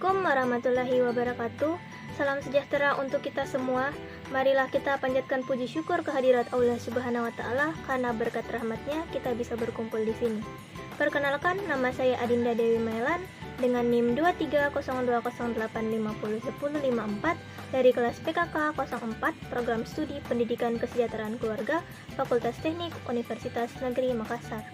Assalamualaikum warahmatullahi wabarakatuh. Salam sejahtera untuk kita semua. Marilah kita panjatkan puji syukur kehadirat Allah Subhanahu wa taala karena berkat rahmatnya kita bisa berkumpul di sini. Perkenalkan, nama saya Adinda Dewi Mailan dengan NIM 230208501054 dari kelas PKK 04 Program Studi Pendidikan Kesejahteraan Keluarga Fakultas Teknik Universitas Negeri Makassar.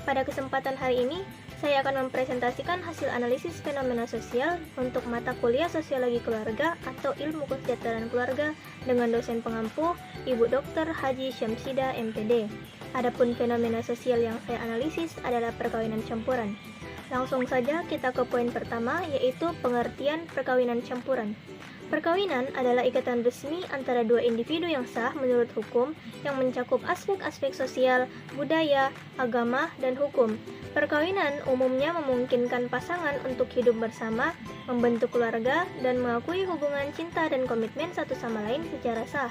Pada kesempatan hari ini, saya akan mempresentasikan hasil analisis fenomena sosial untuk mata kuliah Sosiologi Keluarga atau Ilmu Kesejahteraan Keluarga dengan dosen pengampu Ibu Dr. Haji Syamsida MPD. Adapun fenomena sosial yang saya analisis adalah perkawinan campuran. Langsung saja kita ke poin pertama, yaitu pengertian perkawinan campuran. Perkawinan adalah ikatan resmi antara dua individu yang sah menurut hukum yang mencakup aspek-aspek sosial, budaya, agama, dan hukum. Perkawinan umumnya memungkinkan pasangan untuk hidup bersama, membentuk keluarga, dan mengakui hubungan cinta dan komitmen satu sama lain secara sah.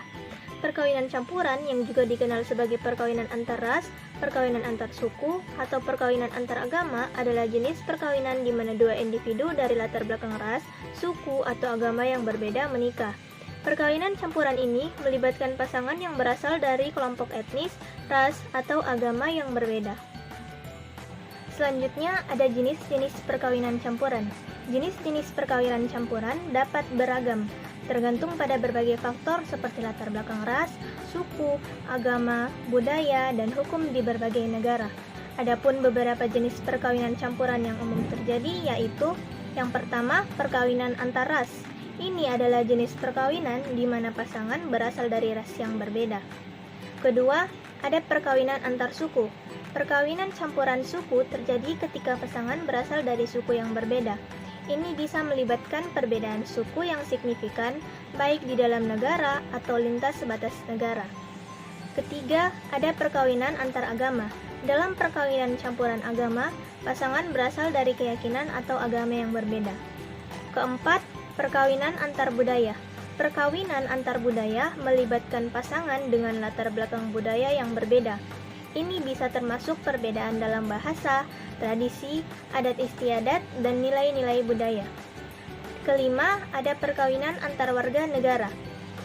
Perkawinan campuran yang juga dikenal sebagai perkawinan antar ras, perkawinan antar suku, atau perkawinan antar agama adalah jenis perkawinan di mana dua individu dari latar belakang ras, suku, atau agama yang berbeda menikah. Perkawinan campuran ini melibatkan pasangan yang berasal dari kelompok etnis, ras, atau agama yang berbeda. Selanjutnya ada jenis-jenis perkawinan campuran. Jenis-jenis perkawinan campuran dapat beragam, tergantung pada berbagai faktor seperti latar belakang ras, suku, agama, budaya, dan hukum di berbagai negara. Adapun beberapa jenis perkawinan campuran yang umum terjadi yaitu yang pertama, perkawinan antar ras. Ini adalah jenis perkawinan di mana pasangan berasal dari ras yang berbeda. Kedua, ada perkawinan antar suku. Perkawinan campuran suku terjadi ketika pasangan berasal dari suku yang berbeda. Ini bisa melibatkan perbedaan suku yang signifikan, baik di dalam negara atau lintas sebatas negara. Ketiga, ada perkawinan antar agama. Dalam perkawinan campuran agama, pasangan berasal dari keyakinan atau agama yang berbeda. Keempat, perkawinan antar budaya. Perkawinan antar budaya melibatkan pasangan dengan latar belakang budaya yang berbeda. Ini bisa termasuk perbedaan dalam bahasa, tradisi, adat istiadat, dan nilai-nilai budaya. Kelima, ada perkawinan antar warga negara.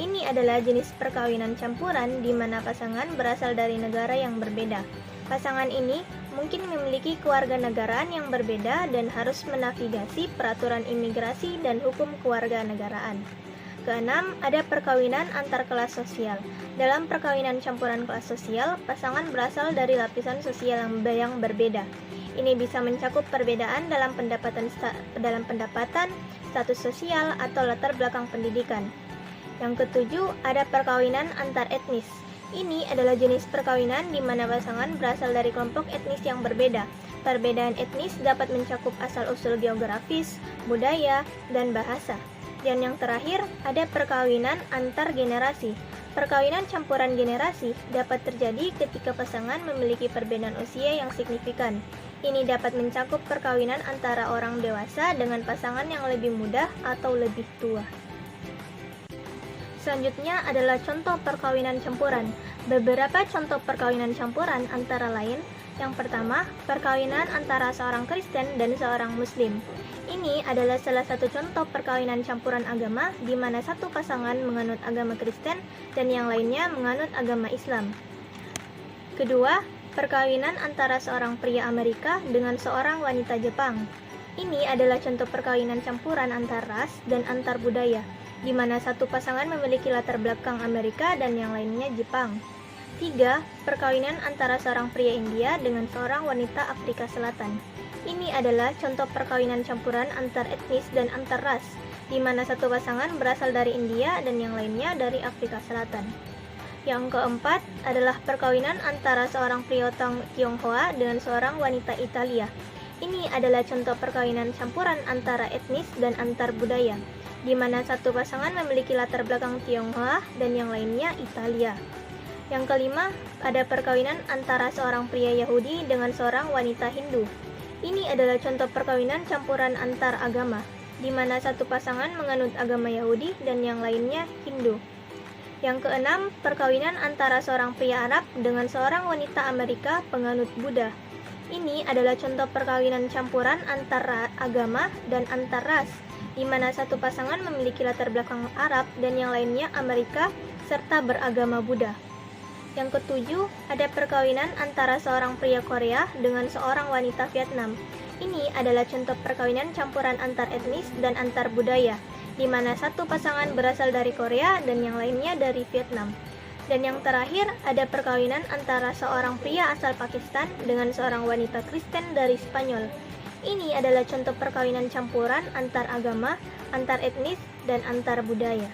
Ini adalah jenis perkawinan campuran di mana pasangan berasal dari negara yang berbeda. Pasangan ini mungkin memiliki kewarganegaraan yang berbeda dan harus menavigasi peraturan imigrasi dan hukum kewarganegaraan. Keenam, ada perkawinan antar kelas sosial. Dalam perkawinan campuran kelas sosial, pasangan berasal dari lapisan sosial yang berbeda. Ini bisa mencakup perbedaan dalam pendapatan, status sosial, atau latar belakang pendidikan. Yang ketujuh, ada perkawinan antar etnis. Ini adalah jenis perkawinan di mana pasangan berasal dari kelompok etnis yang berbeda. Perbedaan etnis dapat mencakup asal-usul geografis, budaya, dan bahasa. Dan yang terakhir, ada perkawinan antar generasi. Perkawinan campuran generasi dapat terjadi ketika pasangan memiliki perbedaan usia yang signifikan. Ini dapat mencakup perkawinan antara orang dewasa dengan pasangan yang lebih muda atau lebih tua. Selanjutnya adalah contoh perkawinan campuran. Beberapa contoh perkawinan campuran antara lain, yang pertama, perkawinan antara seorang Kristen dan seorang Muslim. Ini adalah salah satu contoh perkawinan campuran agama di mana satu pasangan menganut agama Kristen dan yang lainnya menganut agama Islam. Kedua, perkawinan antara seorang pria Amerika dengan seorang wanita Jepang. Ini adalah contoh perkawinan campuran antar ras dan antar budaya, di mana satu pasangan memiliki latar belakang Amerika dan yang lainnya Jepang. Tiga, perkawinan antara seorang pria India dengan seorang wanita Afrika Selatan. Ini adalah contoh perkawinan campuran antar etnis dan antar ras, di mana satu pasangan berasal dari India dan yang lainnya dari Afrika Selatan. Yang keempat adalah perkawinan antara seorang pria Tionghoa dengan seorang wanita Italia. Ini adalah contoh perkawinan campuran antara etnis dan antar budaya, di mana satu pasangan memiliki latar belakang Tionghoa dan yang lainnya Italia. Yang kelima, ada perkawinan antara seorang pria Yahudi dengan seorang wanita Hindu. Ini adalah contoh perkawinan campuran antar agama, di mana satu pasangan menganut agama Yahudi dan yang lainnya Hindu. Yang keenam, perkawinan antara seorang pria Arab dengan seorang wanita Amerika penganut Buddha. Ini adalah contoh perkawinan campuran antara agama dan antar ras, di mana satu pasangan memiliki latar belakang Arab dan yang lainnya Amerika serta beragama Buddha. Yang ketujuh, ada perkawinan antara seorang pria Korea dengan seorang wanita Vietnam. Ini adalah contoh perkawinan campuran antar etnis dan antar budaya, di mana satu pasangan berasal dari Korea dan yang lainnya dari Vietnam. Dan yang terakhir, ada perkawinan antara seorang pria asal Pakistan dengan seorang wanita Kristen dari Spanyol. Ini adalah contoh perkawinan campuran antar agama, antar etnis, dan antar budaya.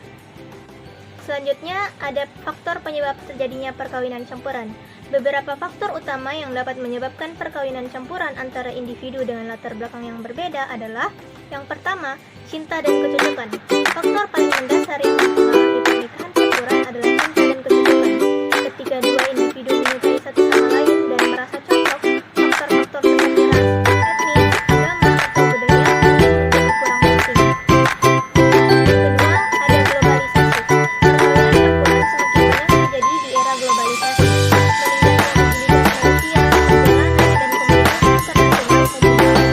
Selanjutnya, ada faktor penyebab terjadinya perkawinan campuran. Beberapa faktor utama yang dapat menyebabkan perkawinan campuran antara individu dengan latar belakang yang berbeda adalah: yang pertama, cinta dan kecocokan. Faktor paling mendasar yang mempengaruhi pernikahan campuran adalah cinta dan kecocokan. Ketika dua individu menyukai satu sama lain dan merasa cocok, faktor-faktor seperti ras, etnis, agama, atau budaya menjadi kurang penting. Kedua, ada globalisasi. Perkawinan campuran semakin banyak terjadi di era globalisasi. Meningkatnya mobilitas manusia, perjalanan, dan komunikasi internasional membuat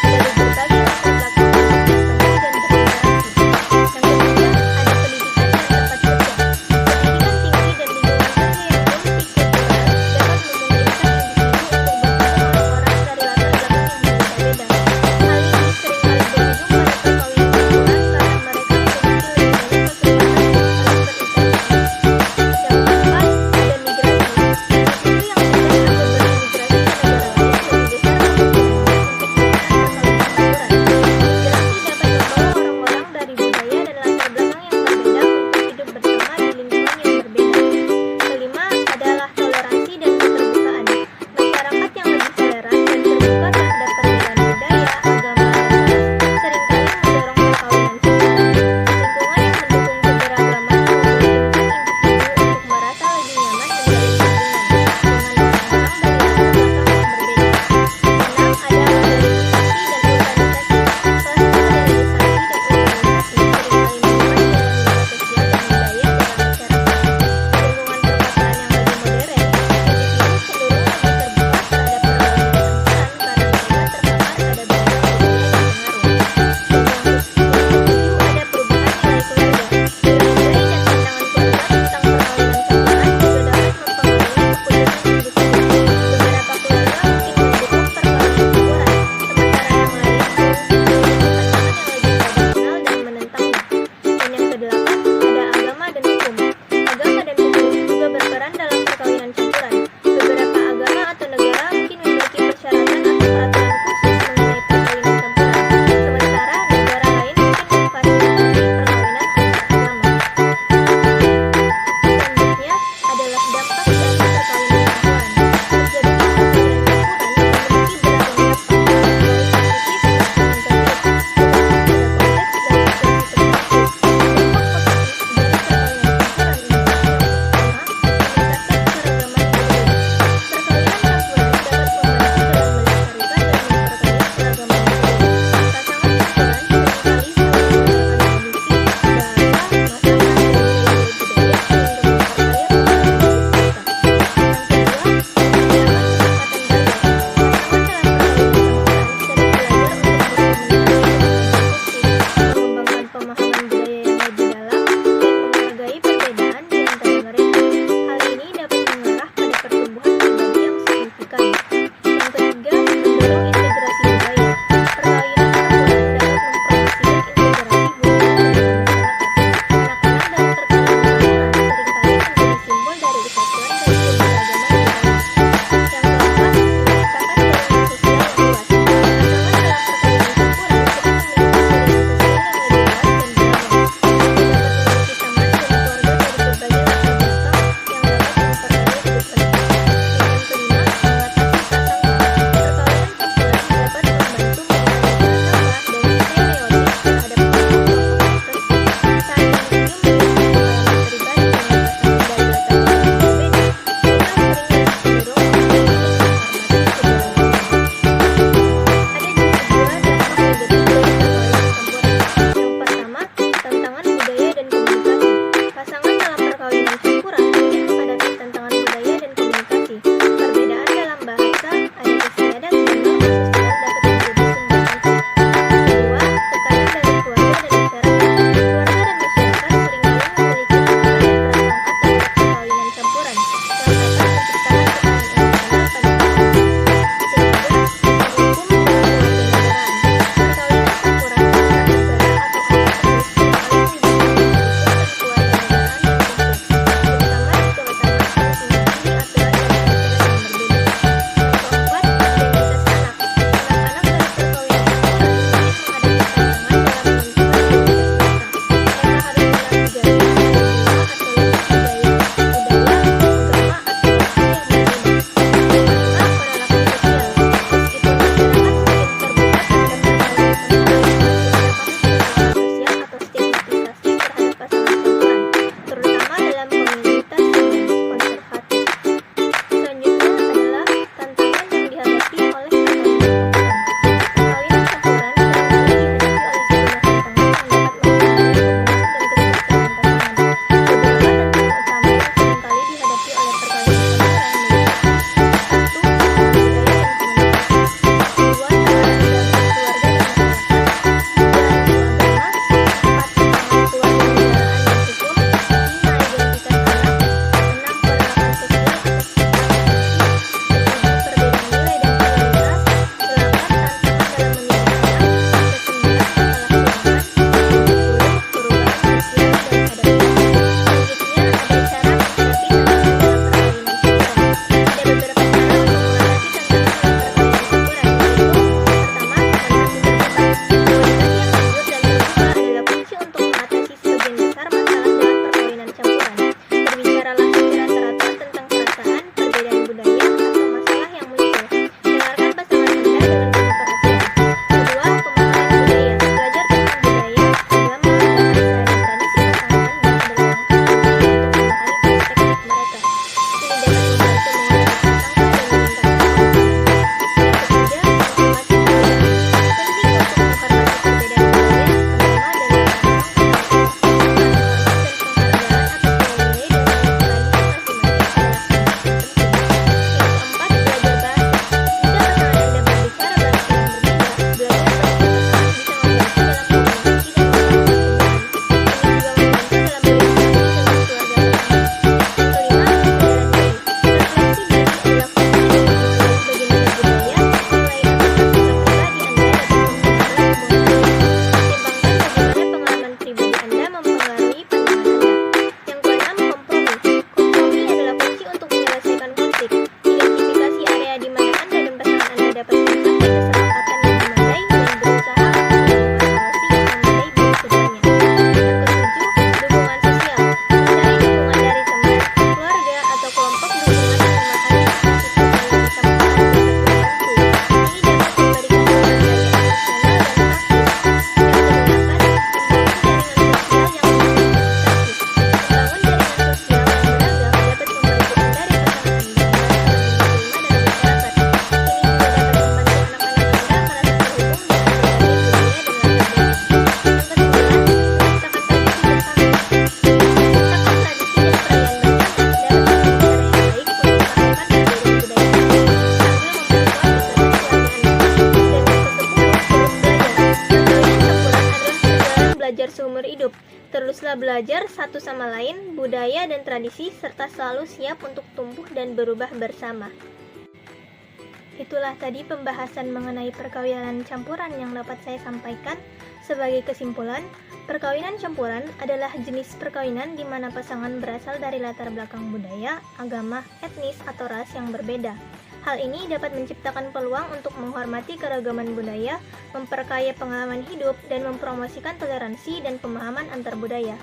dari berbagai latar belakang untuk bertemu dan berinteraksi. Yang ketiga, ada pendidikan seumur hidup. Teruslah belajar satu sama lain, budaya dan tradisi, serta selalu siap untuk tumbuh dan berubah bersama. Itulah tadi pembahasan mengenai perkawinan campuran yang dapat saya sampaikan. Sebagai kesimpulan, perkawinan campuran adalah jenis perkawinan di mana pasangan berasal dari latar belakang budaya, agama, etnis, atau ras yang berbeda. Hal ini dapat menciptakan peluang untuk menghormati keragaman budaya, memperkaya pengalaman hidup, dan mempromosikan toleransi dan pemahaman antar budaya.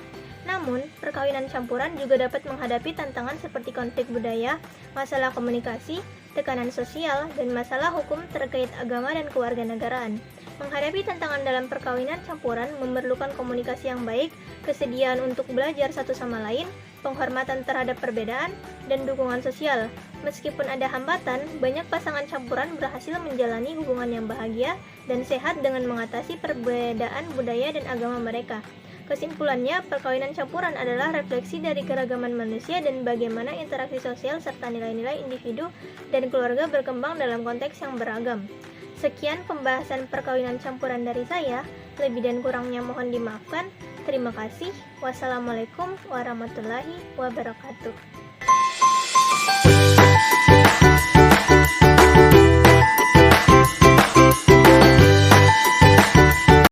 Namun, perkawinan campuran juga dapat menghadapi tantangan seperti konflik budaya, masalah komunikasi, tekanan sosial, dan masalah hukum terkait agama dan kewarganegaraan. Menghadapi tantangan dalam perkawinan campuran memerlukan komunikasi yang baik, kesediaan untuk belajar satu sama lain, penghormatan terhadap perbedaan, dan dukungan sosial. Meskipun ada hambatan, banyak pasangan campuran berhasil menjalani hubungan yang bahagia dan sehat dengan mengatasi perbedaan budaya dan agama mereka. Kesimpulannya, perkawinan campuran adalah refleksi dari keragaman manusia dan bagaimana interaksi sosial serta nilai-nilai individu dan keluarga berkembang dalam konteks yang beragam. Sekian pembahasan perkawinan campuran dari saya, lebih dan kurangnya mohon dimaafkan. Terima kasih. Wassalamualaikum warahmatullahi wabarakatuh.